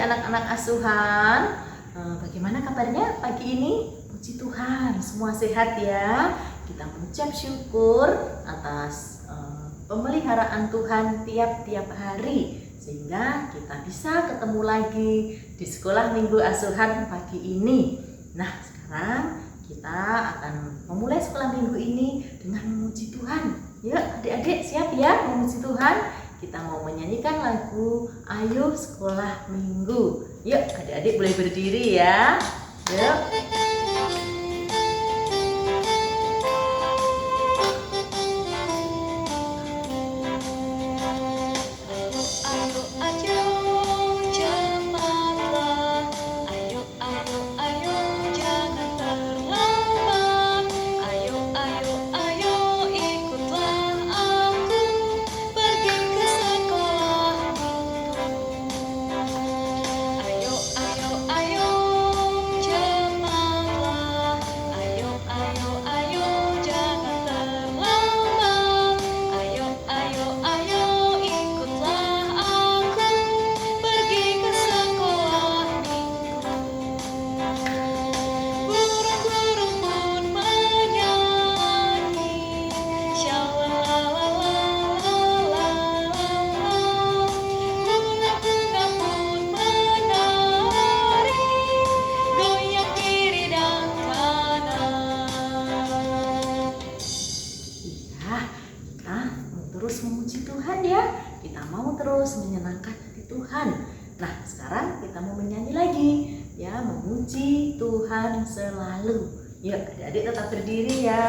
anak-anak asuhan. Bagaimana kabarnya pagi ini? Puji Tuhan, semua sehat ya. Kita mengucap syukur atas pemeliharaan Tuhan tiap-tiap hari, sehingga kita bisa ketemu lagi di sekolah minggu asuhan pagi ini. Nah, sekarang kita akan memulai sekolah minggu ini dengan memuji Tuhan. Yuk adik-adik, siap ya memuji Tuhan? Kita mau menyanyikan lagu Ayo Sekolah Minggu. Yuk adik-adik boleh berdiri ya. Yuk. Terus memuji Tuhan ya, kita mau terus menyenangkan hati Tuhan. Nah, sekarang kita mau menyanyi lagi ya, memuji Tuhan selalu. Yuk adik-adik tetap berdiri ya.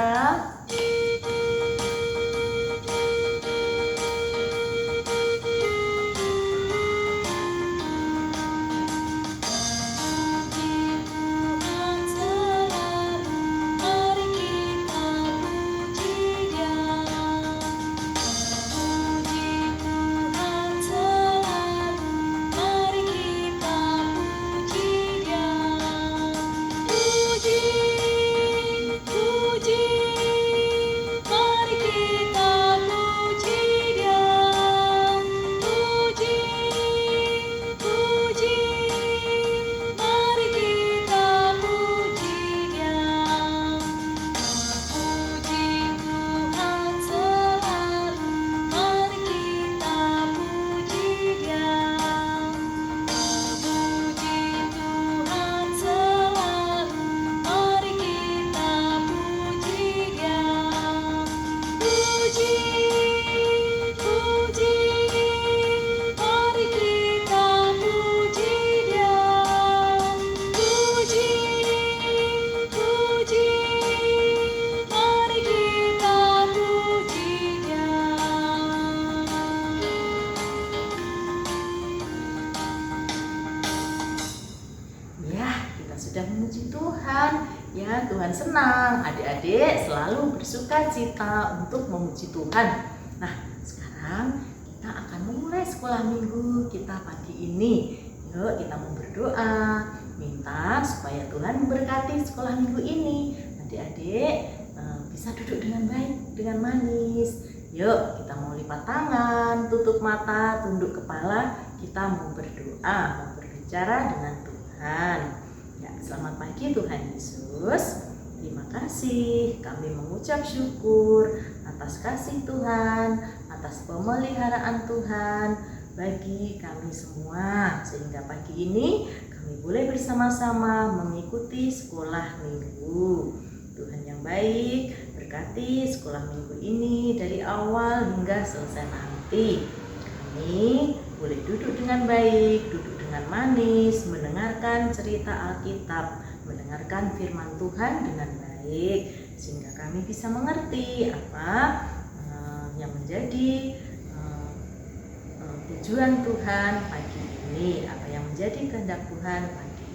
Sudah memuji Tuhan ya, Tuhan senang adik-adik selalu bersuka cita untuk memuji Tuhan. Nah, sekarang kita akan memulai sekolah minggu kita pagi ini. Yuk kita mau berdoa, minta supaya Tuhan memberkati sekolah minggu ini. Adik-adik bisa duduk dengan baik, dengan manis. Yuk kita mau lipat tangan, tutup mata, tunduk kepala. Kita mau berdoa, mau berbicara dengan Tuhan. Ya, selamat pagi Tuhan Yesus. Terima kasih, kami mengucap syukur atas kasih Tuhan, atas pemeliharaan Tuhan bagi kami semua, sehingga pagi ini kami boleh bersama-sama mengikuti sekolah minggu. Tuhan yang baik, berkati sekolah minggu ini dari awal hingga selesai nanti. Kami boleh duduk dengan baik, duduk dengan manis, mendengarkan cerita Alkitab, mendengarkan firman Tuhan dengan baik, sehingga kami bisa mengerti apa yang menjadi tujuan Tuhan pagi ini, apa yang menjadi kehendak Tuhan pagi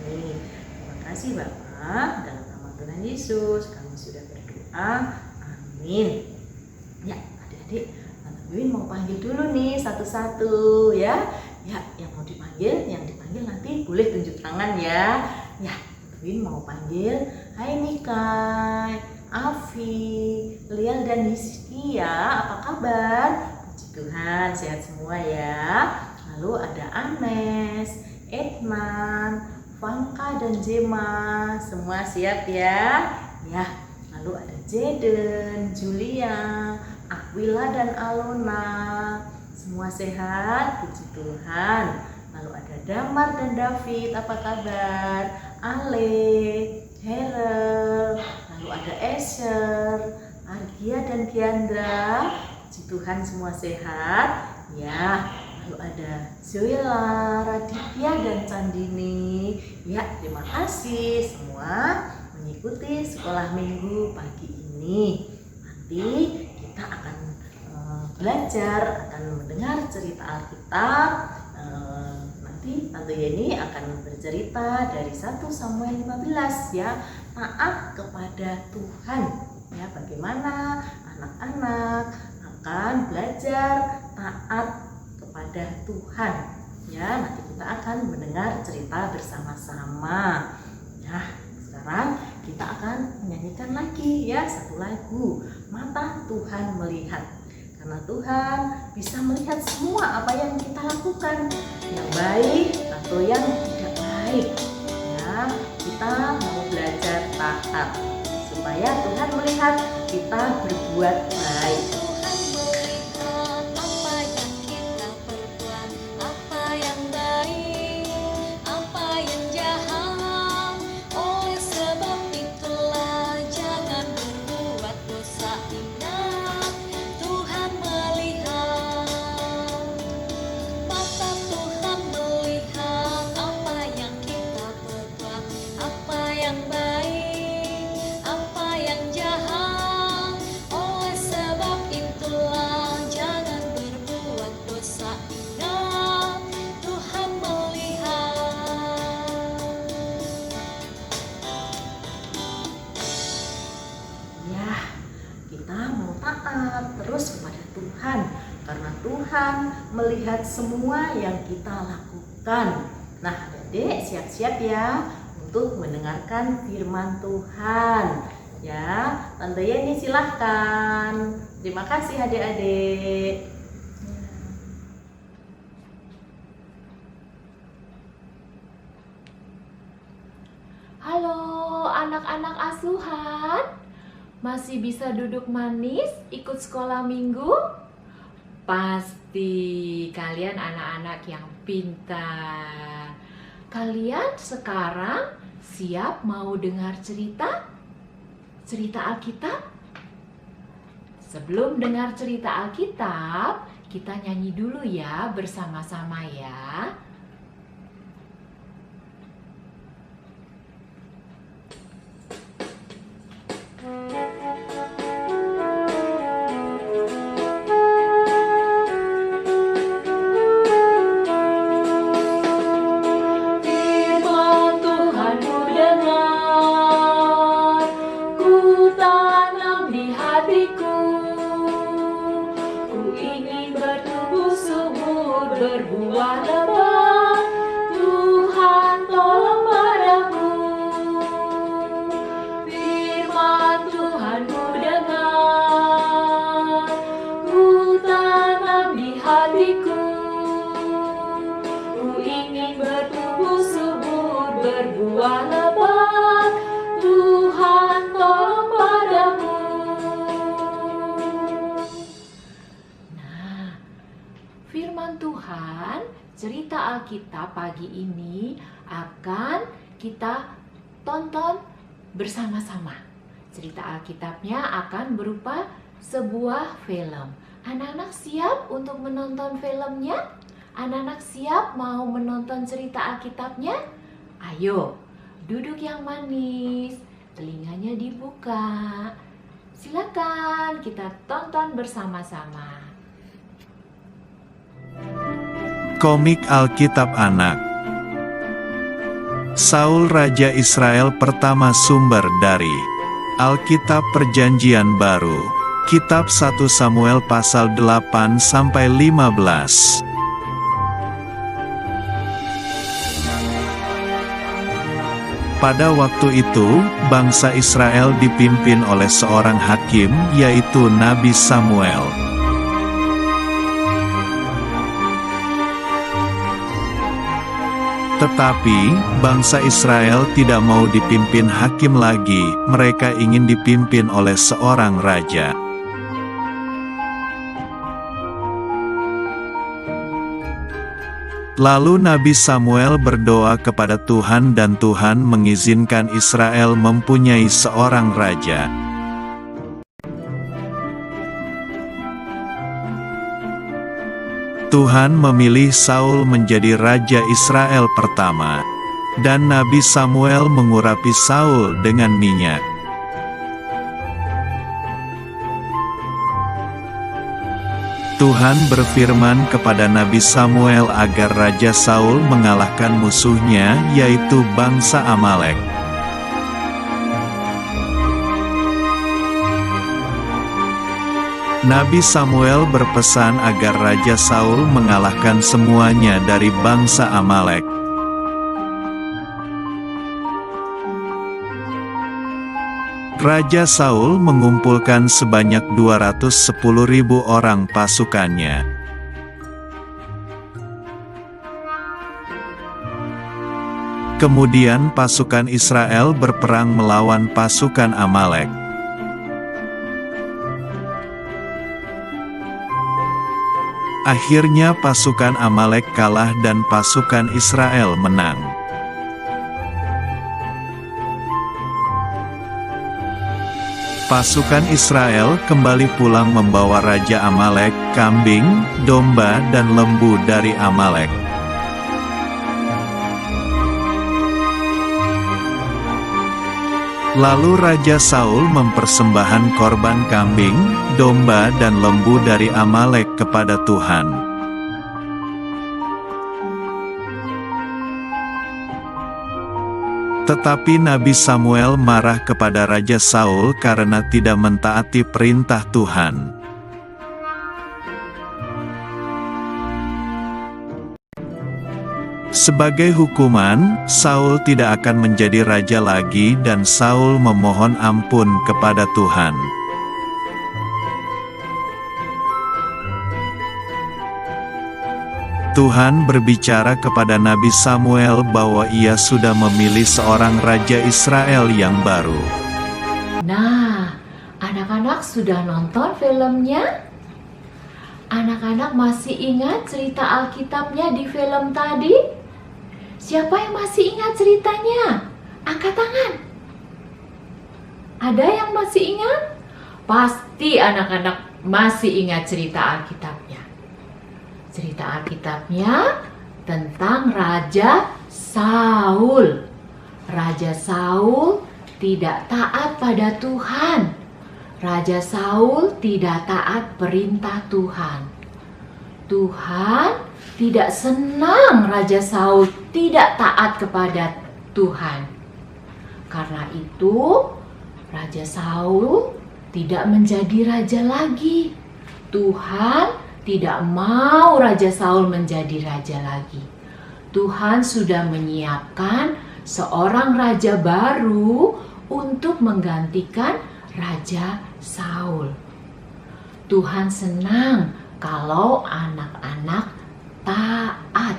ini. Terima kasih Bapak, dalam nama Tuhan Yesus kami sudah berdoa, amin. Ya adik-adik, Tante Win mau panggil dulu nih satu-satu ya. Ya, yang mau dipanggil, yang dipanggil nanti boleh tunjuk tangan ya. Ya, Win mau panggil. Hai Mikai, Afi, Lial dan Rizky ya. Apa kabar? Puji Tuhan, sehat semua ya. Lalu ada Anes, Ednan, Vanka dan Jema. Semua siap ya? Ya, lalu ada Jaden, Julia, Aquila dan Alona. Semua sehat, puji Tuhan. Lalu ada Damar dan David, apa kabar? Ale, Herel, lalu ada Esher, Argia dan Giandra. Puji Tuhan semua sehat. Ya, lalu ada Zoila, Raditya dan Candini. Ya, terima kasih semua mengikuti sekolah minggu pagi ini. Nanti kita akan belajar, akan mendengar cerita Alkitab. Nanti Tante Yeni akan bercerita dari 1 Samuel 15 ya, taat kepada Tuhan. Ya, bagaimana anak-anak akan belajar taat kepada Tuhan. Ya, nanti kita akan mendengar cerita bersama-sama. Ya, sekarang kita akan menyanyikan lagi ya satu lagu, Mata Tuhan Melihat. Karena Tuhan bisa melihat semua apa yang kita lakukan, yang baik atau yang tidak baik. Ya, kita mau belajar taat supaya Tuhan melihat kita berbuat baik. Terus kepada Tuhan, karena Tuhan melihat semua yang kita lakukan. Nah, adik-adik siap-siap ya untuk mendengarkan firman Tuhan. Ya, Tante Yeni silahkan. Terima kasih adik-adik. Halo anak-anak asuhan, masih bisa duduk manis ikut sekolah minggu? Pasti kalian anak-anak yang pintar. Kalian sekarang siap mau dengar cerita Alkitab? Sebelum dengar cerita Alkitab, kita nyanyi dulu ya bersama-sama ya. Berbuah lebat, Tuhan tolong padaku. Firman Tuhan ku dengar, ku tanam di hatiku. Ku ingin bertumbuh subur, berbuah lebat, Tuhan tolong padaku. Firman Tuhan, cerita Alkitab pagi ini akan kita tonton bersama-sama. Cerita Alkitabnya akan berupa sebuah film. Anak-anak siap untuk menonton filmnya? Anak-anak siap mau menonton cerita Alkitabnya? Ayo, duduk yang manis, telinganya dibuka. Silakan kita tonton bersama-sama. Komik Alkitab Anak. Saul Raja Israel pertama, sumber dari Alkitab Perjanjian Baru. Kitab 1 Samuel pasal 8-15. Pada waktu itu, bangsa Israel dipimpin oleh seorang hakim, yaitu Nabi Samuel. Tetapi, bangsa Israel tidak mau dipimpin hakim lagi, mereka ingin dipimpin oleh seorang raja. Lalu Nabi Samuel berdoa kepada Tuhan dan Tuhan mengizinkan Israel mempunyai seorang raja. Tuhan memilih Saul menjadi raja Israel pertama, dan Nabi Samuel mengurapi Saul dengan minyak. Tuhan berfirman kepada Nabi Samuel agar Raja Saul mengalahkan musuhnya, yaitu bangsa Amalek. Nabi Samuel berpesan agar Raja Saul mengalahkan semuanya dari bangsa Amalek. Raja Saul mengumpulkan sebanyak 210.000 orang pasukannya. Kemudian pasukan Israel berperang melawan pasukan Amalek. Akhirnya pasukan Amalek kalah dan pasukan Israel menang. Pasukan Israel kembali pulang membawa Raja Amalek, kambing, domba dan lembu dari Amalek. Lalu Raja Saul mempersembahkan korban kambing, domba dan lembu dari Amalek kepada Tuhan. Tetapi Nabi Samuel marah kepada Raja Saul karena tidak mentaati perintah Tuhan. Sebagai hukuman, Saul tidak akan menjadi raja lagi dan Saul memohon ampun kepada Tuhan. Tuhan berbicara kepada Nabi Samuel bahwa ia sudah memilih seorang raja Israel yang baru. Nah, anak-anak sudah nonton filmnya? Anak-anak masih ingat cerita Alkitabnya di film tadi? Siapa yang masih ingat ceritanya? Angkat tangan. Ada yang masih ingat? Pasti anak-anak masih ingat cerita Alkitabnya. Cerita Alkitabnya tentang Raja Saul. Raja Saul tidak taat pada Tuhan. Raja Saul tidak taat perintah Tuhan. Tuhan tidak senang Raja Saul tidak taat kepada Tuhan. Karena itu, Raja Saul tidak menjadi raja lagi. Tuhan tidak mau Raja Saul menjadi raja lagi. Tuhan sudah menyiapkan seorang raja baru untuk menggantikan Raja Saul. Tuhan senang kalau anak-anak taat.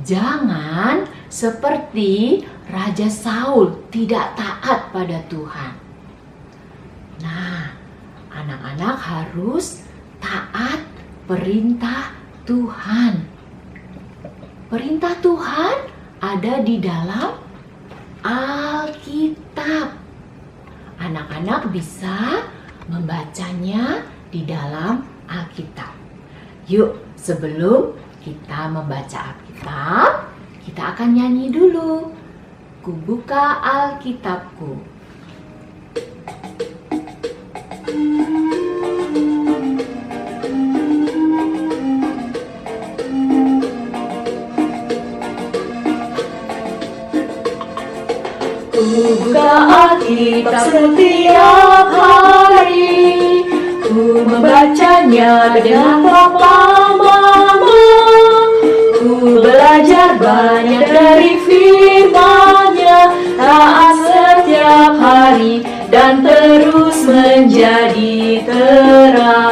Jangan seperti Raja Saul tidak taat pada Tuhan. Nah, anak-anak harus taat perintah Tuhan. Perintah Tuhan ada di dalam Alkitab. Anak-anak bisa membacanya di dalam Alkitab. Yuk, sebelum kita membaca Alkitab, kita akan nyanyi dulu. Ku buka Alkitabku. Buka Alkitab setiap hari, ku membacanya dengan lama-lama. Ku belajar banyak dari firman-Nya, taat setiap hari dan terus menjadi terang.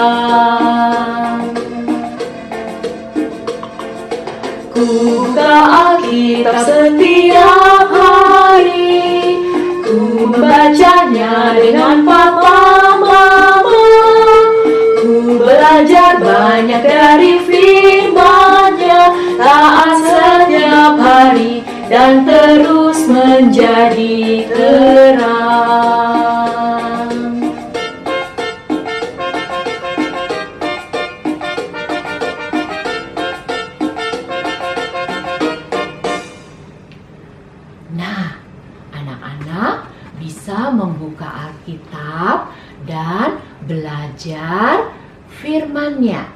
Ku buka Alkitab Alkitab setiap hari. Ku membacanya dengan papa mama. Ku belajar banyak dari firman-Nya, taat setiap hari dan terus menjadi terang. Nah, anak-anak bisa membuka Alkitab dan belajar firman-Nya.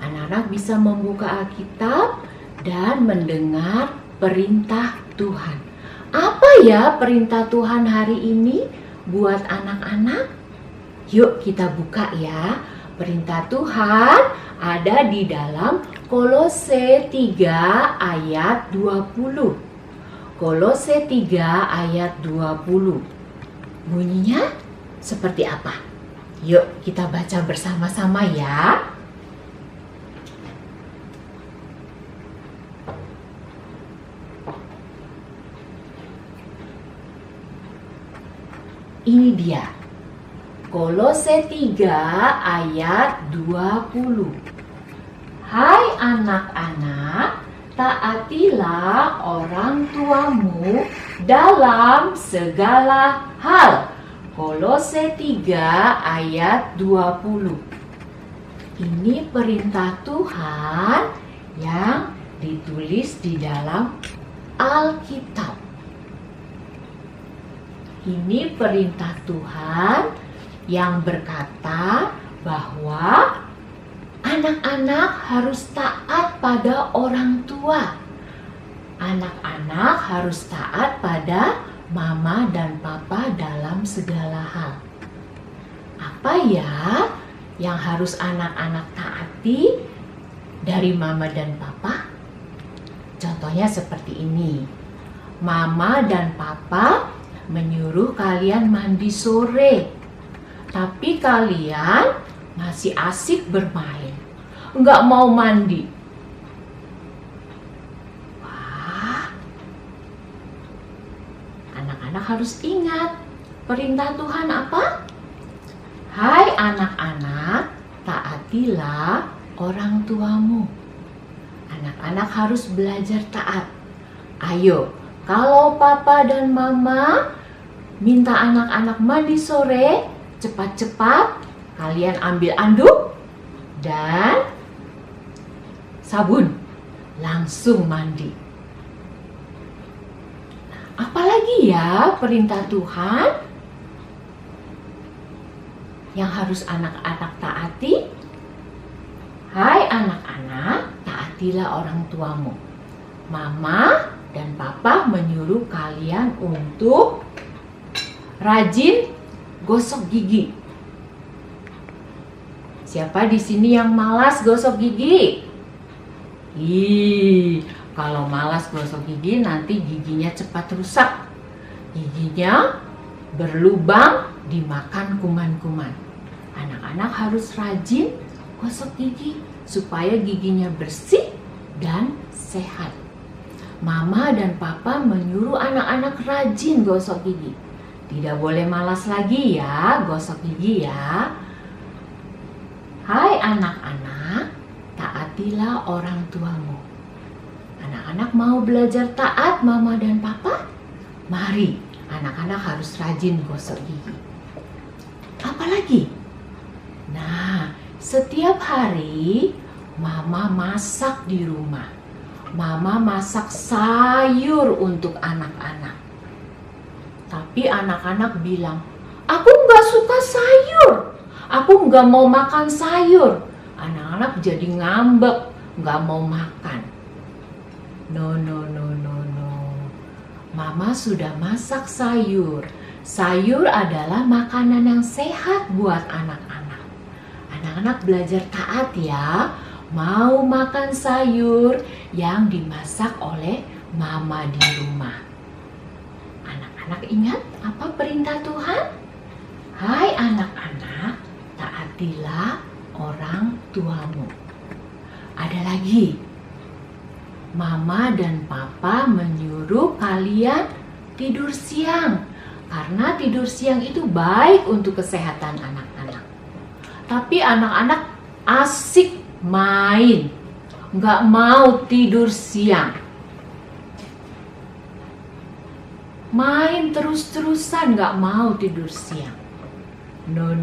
Anak-anak bisa membuka Alkitab dan mendengar perintah Tuhan. Apa ya perintah Tuhan hari ini buat anak-anak? Yuk kita buka ya. Perintah Tuhan ada di dalam Kolose 3 ayat 20. Kolose 3 ayat 20. Bunyinya seperti apa? Yuk kita baca bersama-sama ya. Ini dia. Kolose 3 ayat 20. Hai anak-anak, taatilah orang tuamu dalam segala hal. Kolose 3 ayat 20. Ini perintah Tuhan yang ditulis di dalam Alkitab. Ini perintah Tuhan yang berkata bahwa anak-anak harus taat pada orang tua. Anak-anak harus taat pada mama dan papa dalam segala hal. Apa ya yang harus anak-anak taati dari mama dan papa? Contohnya seperti ini. Mama dan papa menyuruh kalian mandi sore, tapi kalian masih asik bermain, nggak mau mandi. Wah, anak-anak harus ingat perintah Tuhan apa? Hai anak-anak, taatilah orang tuamu. Anak-anak harus belajar taat. Ayo, kalau papa dan mama minta anak-anak mandi sore, cepat-cepat kalian ambil anduk dan sabun, langsung mandi. Apalagi ya perintah Tuhan yang harus anak-anak taati? Hai anak-anak, taatilah orang tuamu. Mama dan papa menyuruh kalian untuk rajin gosok gigi. Siapa di sini yang malas gosok gigi? Kalau malas gosok gigi nanti giginya cepat rusak. Giginya berlubang dimakan kuman-kuman. Anak-anak harus rajin gosok gigi supaya giginya bersih dan sehat. Mama dan papa menyuruh anak-anak rajin gosok gigi. Tidak boleh malas lagi ya gosok gigi ya. Hai anak-anak, taatilah orang tuamu. Anak-anak mau belajar taat mama dan papa? Mari, anak-anak harus rajin gosok gigi. Apalagi? Nah, setiap hari mama masak di rumah. Mama masak sayur untuk anak-anak. Tapi anak-anak bilang, aku nggak suka sayur. Aku nggak mau makan sayur. Anak-anak jadi ngambek, nggak mau makan. No. Mama sudah masak sayur. Sayur adalah makanan yang sehat buat anak-anak. Anak-anak belajar taat ya. Mau makan sayur yang dimasak oleh mama di rumah. Anak-anak ingat apa perintah Tuhan? Hai anak-anak, taatilah orang tuamu. Ada lagi. Mama dan papa menyuruh suruh kalian tidur siang. Karena tidur siang itu baik untuk kesehatan anak-anak. Tapi anak-anak asik main, nggak mau tidur siang. Main terus-terusan, nggak mau tidur siang. No.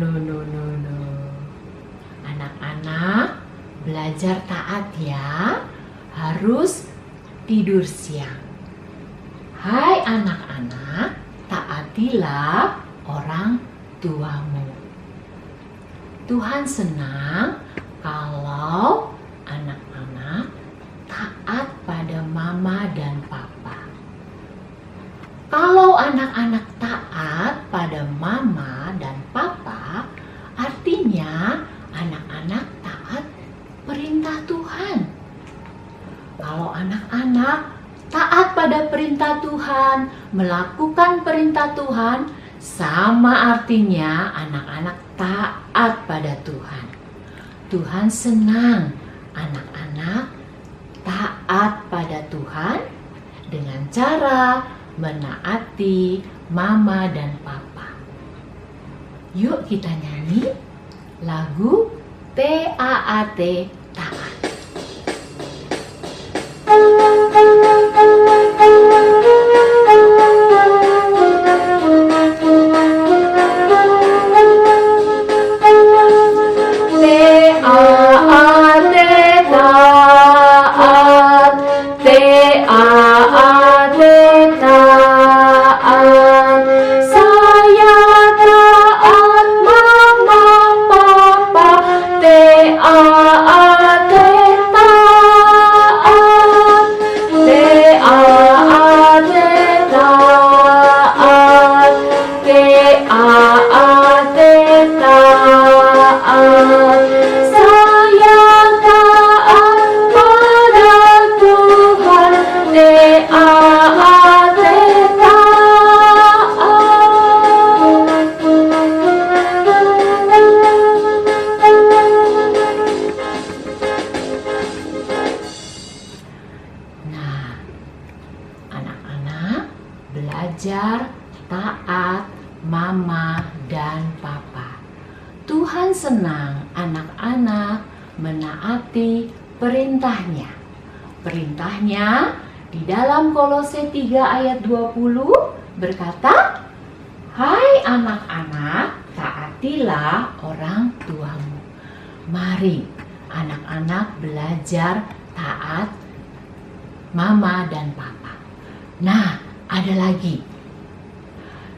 Anak-anak belajar taat ya, harus tidur siang. Hai anak-anak, taatilah orang tuamu. Tuhan senang kalau anak-anak taat pada mama dan papa. Kalau anak-anak taat pada mama dan papa, artinya anak-anak taat perintah Tuhan. Kalau anak-anak taat pada perintah Tuhan, melakukan perintah Tuhan, sama artinya anak-anak taat pada Tuhan. Tuhan senang anak-anak taat pada Tuhan dengan cara menaati mama dan papa. Yuk kita nyanyi lagu TAAT, taat. Belajar taat mama dan papa. Tuhan senang anak-anak menaati perintahnya. Perintahnya di dalam Kolose 3 ayat 20 berkata, hai anak-anak, taatilah orang tuamu. Mari anak-anak belajar taat mama dan papa. Nah, ada lagi.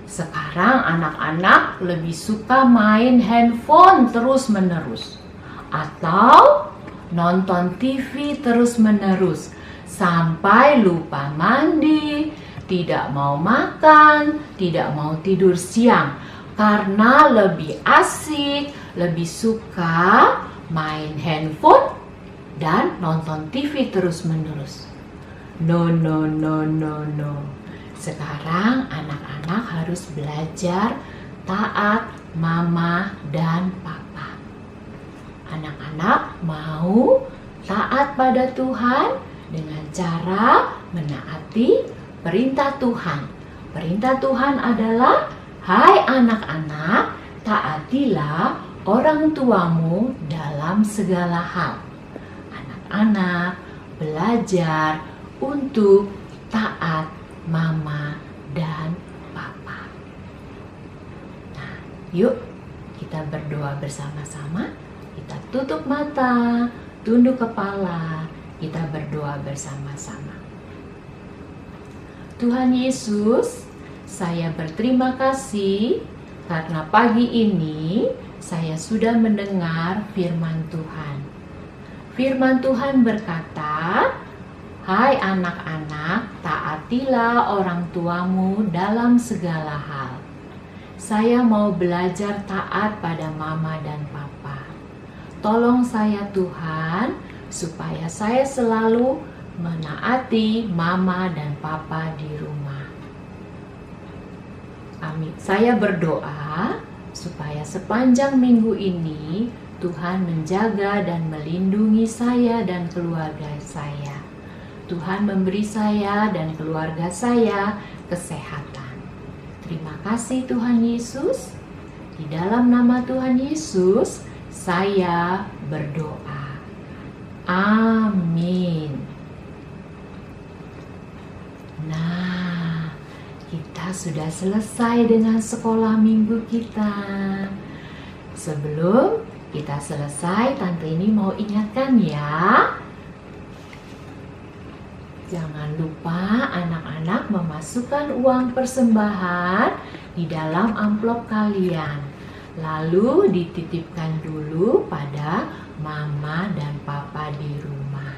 Sekarang anak-anak lebih suka main handphone terus-menerus atau nonton TV terus-menerus sampai lupa mandi, tidak mau makan, tidak mau tidur siang karena lebih asik, lebih suka main handphone dan nonton TV terus-menerus. No. Sekarang anak-anak harus belajar taat mama dan papa. Anak-anak mau taat pada Tuhan dengan cara menaati perintah Tuhan. Perintah Tuhan adalah, hai anak-anak, taatilah orang tuamu dalam segala hal. Anak-anak belajar untuk taat mama dan papa. Nah, yuk kita berdoa bersama-sama. Kita tutup mata, tunduk kepala, kita berdoa bersama-sama. Tuhan Yesus, saya berterima kasih karena pagi ini saya sudah mendengar firman Tuhan. Firman Tuhan berkata, hai anak-anak, taatilah orang tuamu dalam segala hal. Saya mau belajar taat pada mama dan papa. Tolong saya Tuhan, supaya saya selalu menaati mama dan papa di rumah. Amin. Saya berdoa supaya sepanjang minggu ini Tuhan menjaga dan melindungi saya dan keluarga saya. Tuhan memberi saya dan keluarga saya kesehatan. Terima kasih Tuhan Yesus. Di dalam nama Tuhan Yesus, saya berdoa. Amin. Nah, kita sudah selesai dengan sekolah minggu kita. Sebelum kita selesai, Tante ini mau ingatkan ya. Jangan lupa anak-anak memasukkan uang persembahan di dalam amplop kalian. Lalu dititipkan dulu pada mama dan papa di rumah.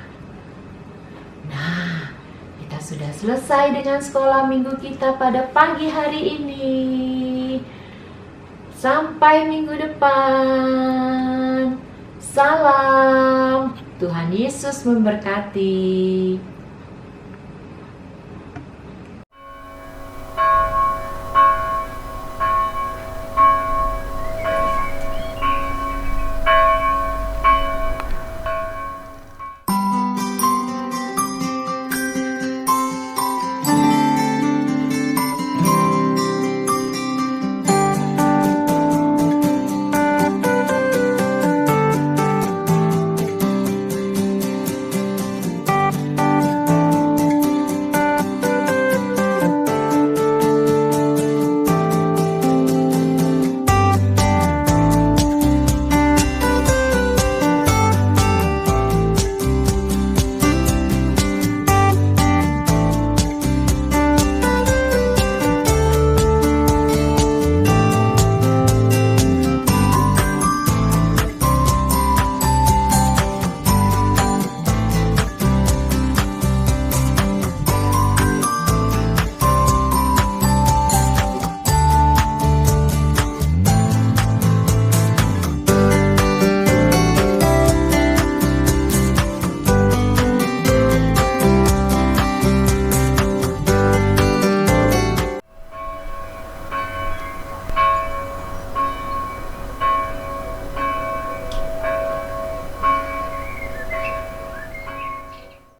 Nah, kita sudah selesai dengan sekolah minggu kita pada pagi hari ini. Sampai minggu depan. Salam. Tuhan Yesus memberkati.